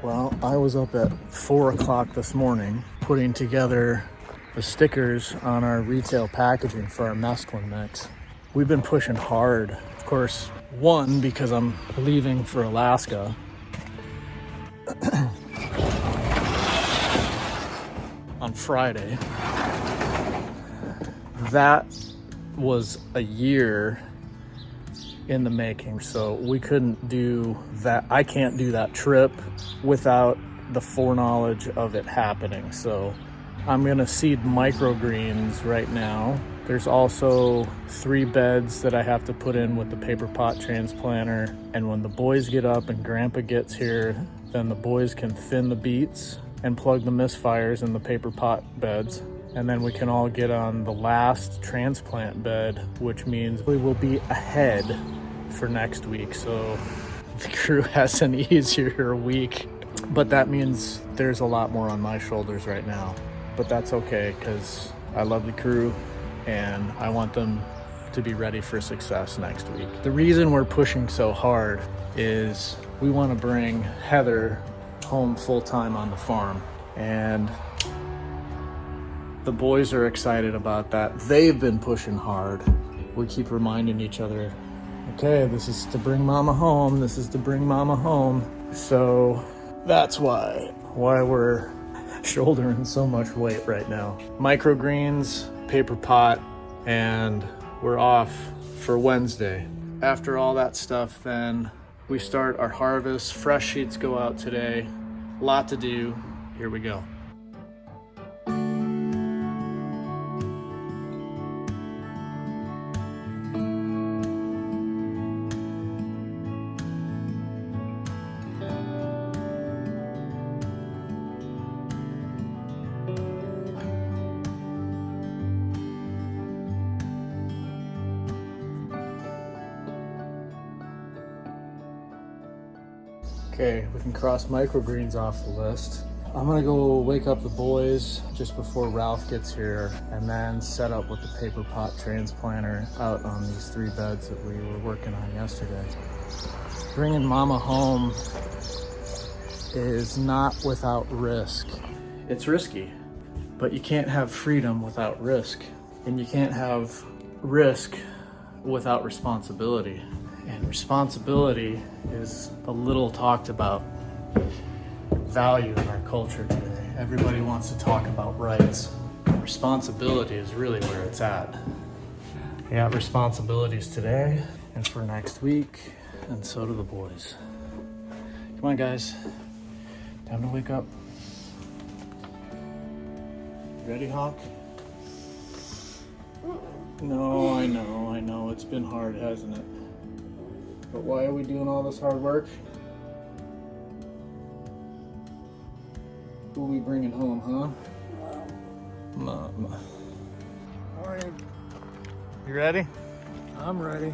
Well, I was up at 4 o'clock this morning putting together the stickers on our retail packaging for our mesclun mix. We've been pushing hard. Of course, one, because I'm leaving for Alaska. On Friday. That was a year in the making, so we couldn't do that. I can't do that trip without the foreknowledge of it happening. So I'm gonna seed microgreens right now. There's also 3 beds that I have to put in with the paper pot transplanter. And when the boys get up and Grandpa gets here, then the boys can thin the beets and plug the misfires in the paper pot beds. And then we can all get on the last transplant bed, which means we will be ahead for next week. So the crew has an easier week, but that means there's a lot more on my shoulders right now. But that's okay, because I love the crew and I want them to be ready for success next week. The reason we're pushing so hard is we want to bring Heather home full-time on the farm, and the boys are excited about that. They've been pushing hard. We keep reminding each other, okay, this is to bring mama home. This is to bring mama home. So that's why we're shouldering so much weight right now. Microgreens, paper pot, and we're off for Wednesday. After all that stuff, then we start our harvest. Fresh sheets go out today. A lot to do. Here we go. Okay, we can cross microgreens off the list. I'm gonna go wake up the boys just before Ralph gets here and then set up with the paper pot transplanter out on these 3 beds that we were working on yesterday. Bringing mama home is not without risk. It's risky, but you can't have freedom without risk, and you can't have risk without responsibility. And responsibility is a little talked about value in our culture today. Everybody wants to talk about rights. Responsibility is really where it's at. I got responsibilities today and for next week, and so do the boys. Come on, guys. Time to wake up. Ready, Hawk? No, I know. It's been hard, hasn't it? But why are we doing all this hard work? Who are we bringing home, huh? Mom. All right, You ready? I'm ready.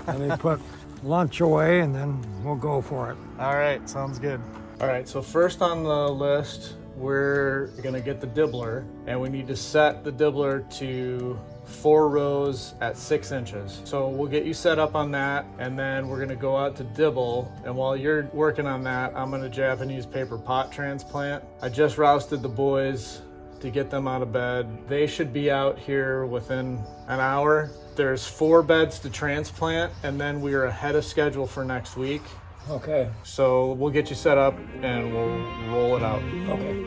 Let me put lunch away and then we'll go for it. All right, sounds good. All right, so first on the list, we're gonna get the dibbler, and we need to set the dibbler to 4 rows at 6 inches. So we'll get you set up on that, and then we're gonna go out to dibble. And while you're working on that, I'm gonna Japanese paper pot transplant. I just rousted the boys to get them out of bed. They should be out here within an hour. There's 4 beds to transplant, and then we are ahead of schedule for next week. Okay. So we'll get you set up and we'll roll it out. Okay.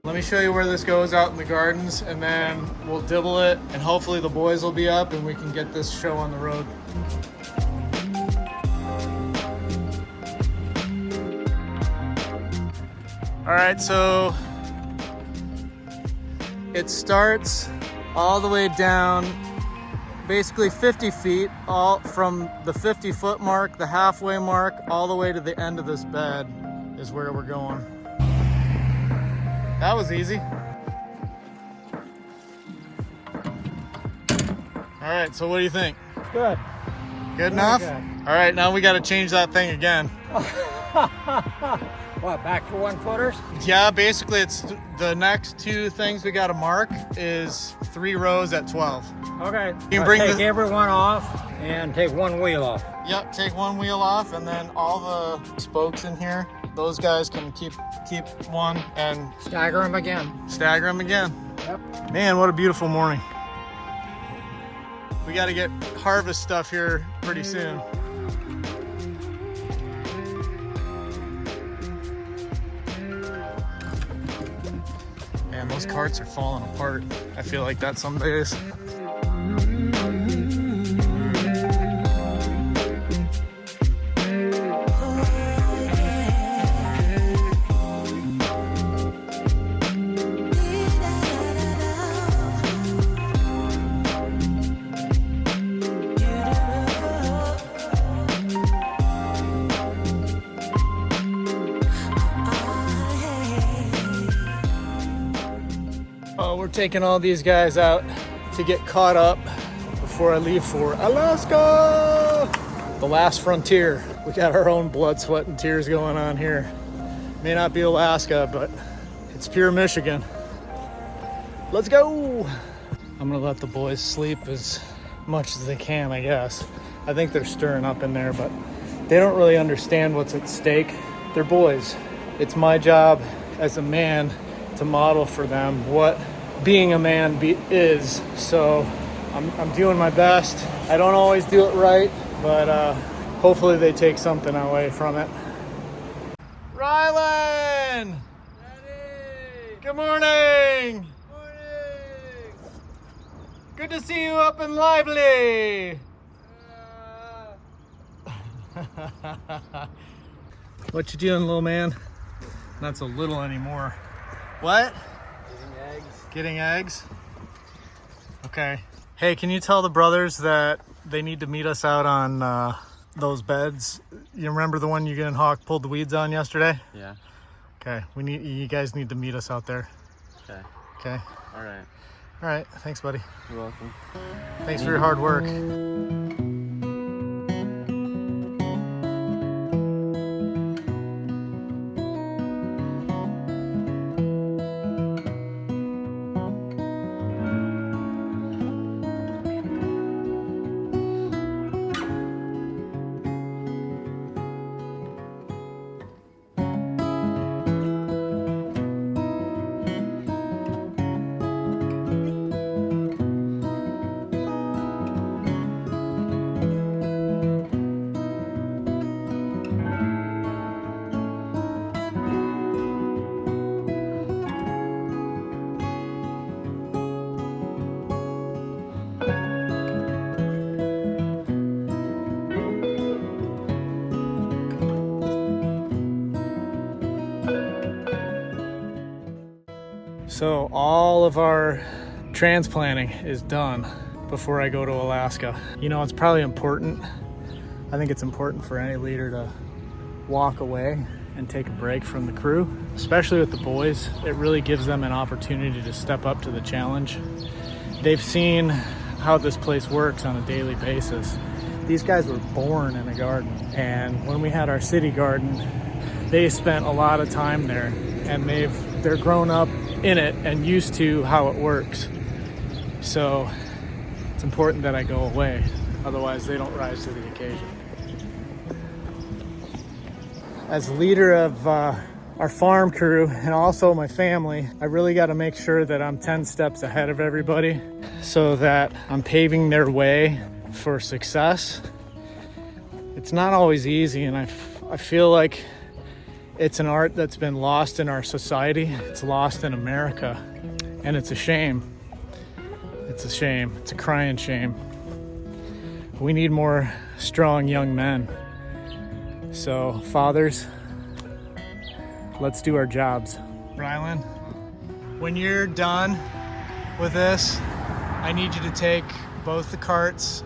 Let me show you where this goes out in the gardens, and then we'll dibble it, and hopefully the boys will be up and we can get this show on the road. All right, so it starts all the way down, basically 50 feet, all from the 50-foot mark, the halfway mark, all the way to the end of this bed is where we're going. That was easy. All right, so what do you think? Good. Good enough? Good. All right, now we got to change that thing again. What, back to 1-footers? Yeah, basically it's the next two things we got to mark is 3 rows at 12. Okay. You can bring take the- every one off and take one wheel off. Yep, take one wheel off, and then all the spokes in here, those guys can keep one and Stagger them again. stagger them again. Yep. Man, what a beautiful morning. We got to get harvest stuff here pretty soon. Man, those carts are falling apart. I feel like that some days. We're taking all these guys out to get caught up before I leave for Alaska. The last frontier. We got our own blood, sweat, and tears going on here. May not be Alaska, but it's pure Michigan. Let's go. I'm gonna let the boys sleep as much as they can, I guess. I think they're stirring up in there, but they don't really understand what's at stake. They're boys. It's my job as a man to model for them what being a man is. So I'm doing my best. I don't always do it right, but hopefully they take something away from it. Rylan! Daddy! Good morning! Morning! Good to see you up and lively! What you doing, little man? Not so little anymore. What? Getting eggs. Getting eggs? Okay. Hey, can you tell the brothers that they need to meet us out on those beds? You remember the one you and Hawk pulled the weeds on yesterday? Yeah. Okay. You guys need to meet us out there. Okay. Okay. All right. All right. Thanks, buddy. You're welcome. Thanks for your hard work. So all of our transplanting is done before I go to Alaska. You know, it's probably important. I think it's important for any leader to walk away and take a break from the crew, especially with the boys. It really gives them an opportunity to step up to the challenge. They've seen how this place works on a daily basis. These guys were born in a garden, and when we had our city garden, they spent a lot of time there, and they're grown up in it and used to how it works. So it's important that I go away, otherwise they don't rise to the occasion. As leader of our farm crew and also my family, I really got to make sure that I'm 10 steps ahead of everybody so that I'm paving their way for success. It's not always easy, and I feel like it's an art that's been lost in our society. It's lost in America, and it's a shame. It's a shame. It's a crying shame. We need more strong young men. So, fathers, let's do our jobs. Rylan, when you're done with this, I need you to take both the carts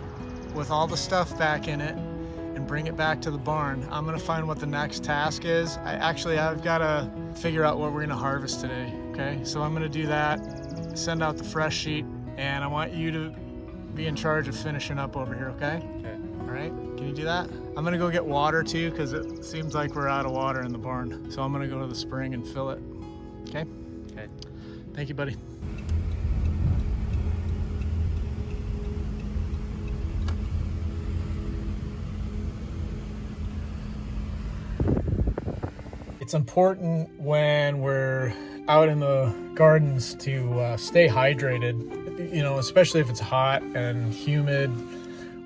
with all the stuff back in it and bring it back to the barn. I'm gonna find what the next task is. I've gotta figure out what we're gonna harvest today, okay? So I'm gonna do that, send out the fresh sheet, and I want you to be in charge of finishing up over here, okay? Okay. All right, can you do that? I'm gonna go get water too, because it seems like we're out of water in the barn. So I'm gonna go to the spring and fill it, okay? Okay. Thank you, buddy. It's important when we're out in the gardens to stay hydrated, you know, especially if it's hot and humid.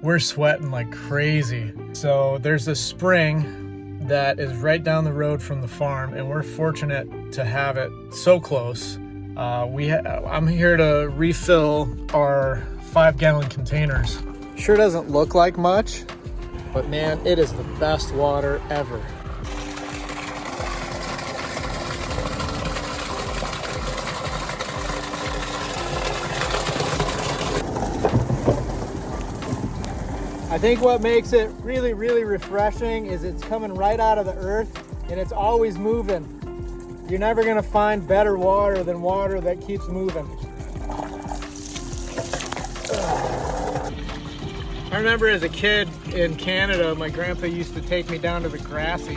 We're sweating like crazy. So there's this spring that is right down the road from the farm, and we're fortunate to have it so close. I'm here to refill our 5-gallon containers. Sure doesn't look like much, but man, it is the best water ever. I think what makes it really, really refreshing is it's coming right out of the earth and it's always moving. You're never gonna find better water than water that keeps moving. I remember as a kid in Canada, my grandpa used to take me down to the Grassy.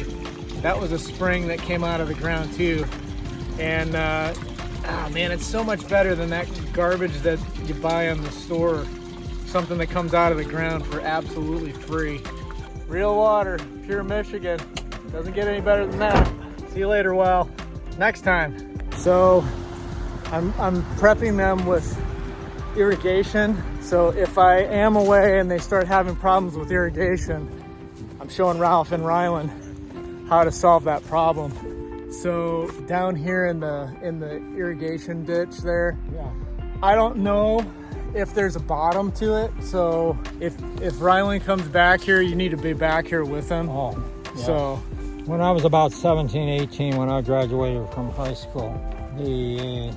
That was a spring that came out of the ground too. And man, it's so much better than that garbage that you buy in the store. Something that comes out of the ground for absolutely free. Real water, pure Michigan. Doesn't get any better than that. See you later, well, next time. So I'm prepping them with irrigation. So if I am away and they start having problems with irrigation, I'm showing Ralph and Rylan how to solve that problem. So down here in the irrigation ditch there, Yeah. I don't know if there's a bottom to it. So if Rylan comes back here, you need to be back here with him. Oh, yeah. So When I was about 17, 18, when I graduated from high school, the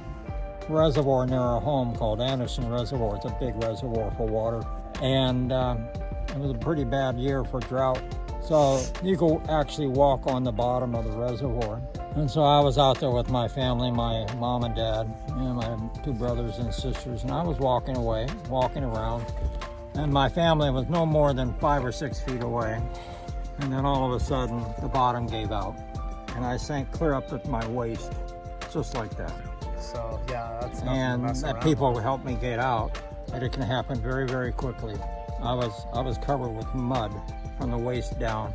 reservoir near our home called Anderson Reservoir, it's a big reservoir for water, and it was a pretty bad year for drought. So you could actually walk on the bottom of the reservoir. And so I was out there with my family, my mom and dad, and my 2 brothers and sisters, and I was walking around, and my family was no more than 5 or 6 feet away. And then all of a sudden, the bottom gave out, and I sank clear up to my waist, just like that. So yeah, that's nothing to And mess around people with. helped me get out, and it can happen very, very quickly. I was covered with mud from the waist down,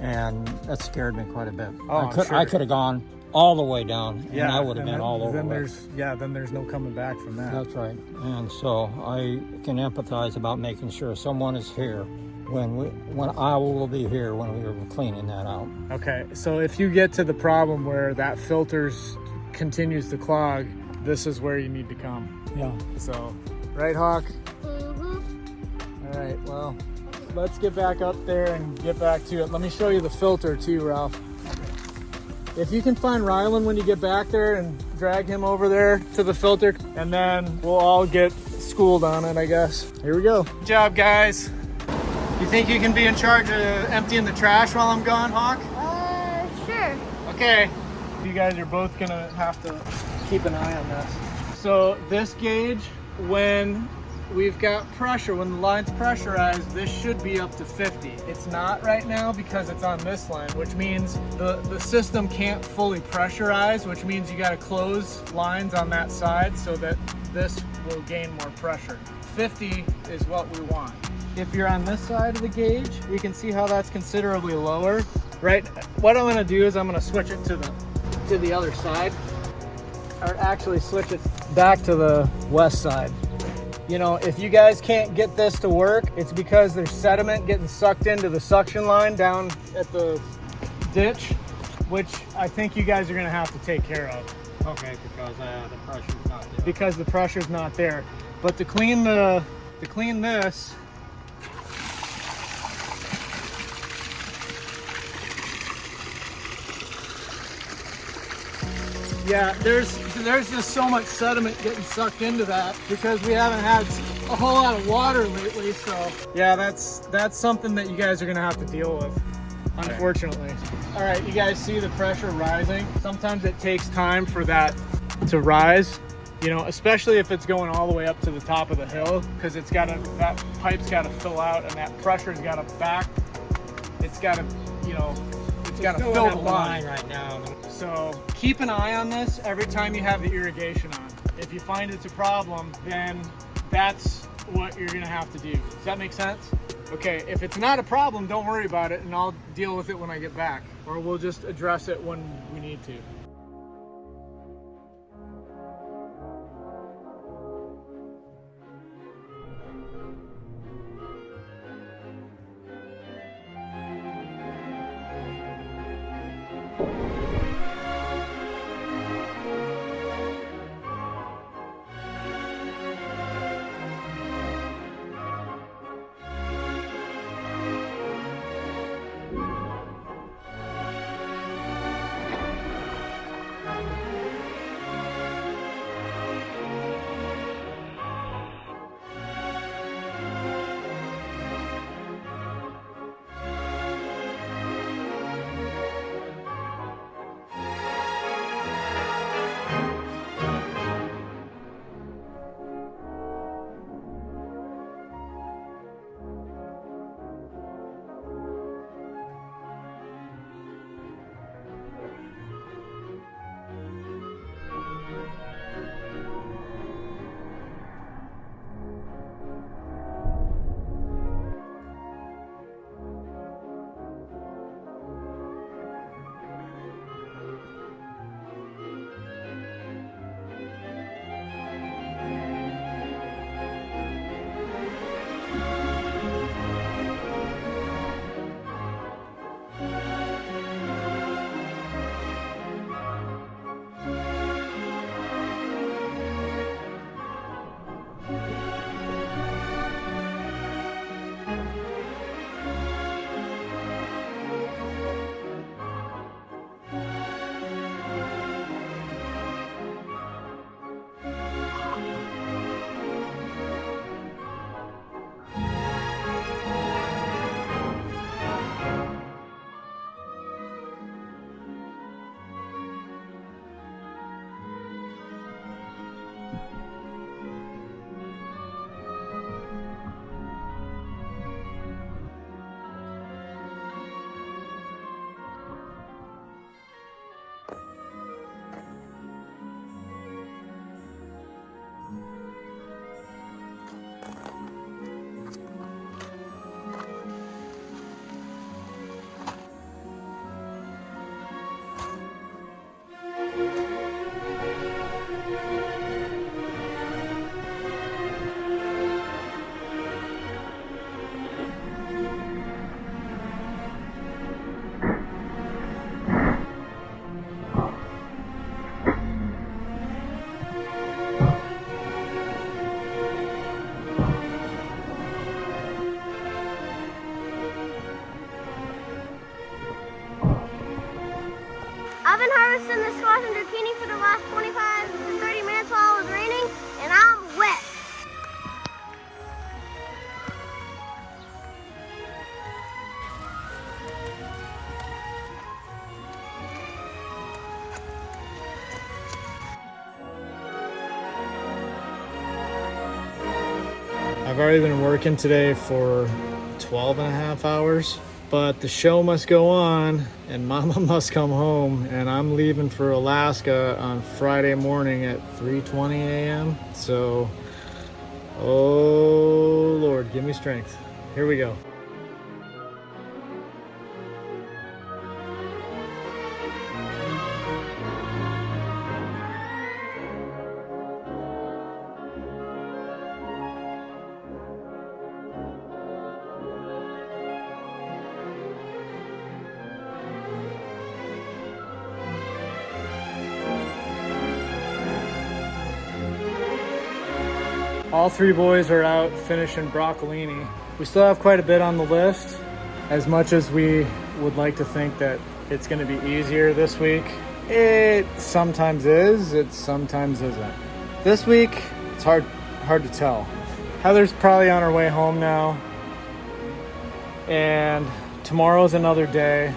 and that scared me quite a bit. Oh, I could have gone all the way down, and I would have been all over. Then there's no coming back from that. That's right. And so I can empathize about making sure someone is here when I will be here when we are cleaning that out. Okay, so if you get to the problem where that filters continues to clog, this is where you need to come. Yeah. So, right, Hawk? All right, well, let's get back up there and get back to it. Let me show you the filter too, Ralph. If you can find Rylan when you get back there and drag him over there to the filter, and then we'll all get schooled on it, I guess. Here we go. Good job, guys. You think you can be in charge of emptying the trash while I'm gone, Hawk? Sure. Okay. You guys are both gonna have to keep an eye on this. So this gauge, when we've got pressure, when the line's pressurized, this should be up to 50. It's not right now because it's on this line, which means the system can't fully pressurize, which means you gotta close lines on that side so that this will gain more pressure. 50 is what we want. If you're on this side of the gauge, you can see how that's considerably lower, right? What I'm gonna do is I'm gonna switch it to the other side, or actually switch it back to the west side. You know, if you guys can't get this to work, it's because there's sediment getting sucked into the suction line down at the ditch, which I think you guys are gonna have to take care of. Okay, because the pressure's not there. Because the pressure's not there. But to clean this, yeah, there's just so much sediment getting sucked into that because we haven't had a whole lot of water lately, so yeah, that's something that you guys are gonna have to deal with, unfortunately. All right, you guys see the pressure rising? Sometimes it takes time for that to rise, you know, especially if it's going all the way up to the top of the hill, because that pipe's got to fill out and that pressure's got to back. It's got to, you know, it's got to fill the line right now. So keep an eye on this every time you have the irrigation on. If you find it's a problem, then that's what you're gonna have to do. Does that make sense? Okay, if it's not a problem, don't worry about it, and I'll deal with it when I get back, or we'll just address it when we need to. I've been harvesting the squash and zucchini for the last 25 to 30 minutes while it was raining, and I'm wet. I've already been working today for 12 and a half hours, but the show must go on and Mama must come home, and I'm leaving for Alaska on Friday morning at 3:20 a.m. So, oh Lord, give me strength. Here we go. All three boys are out finishing broccolini. We still have quite a bit on the list. As much as we would like to think that it's gonna be easier this week, it sometimes is, it sometimes isn't. This week, it's hard to tell. Heather's probably on her way home now. And tomorrow's another day.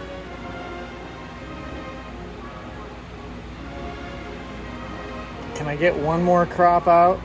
Can I get one more crop out?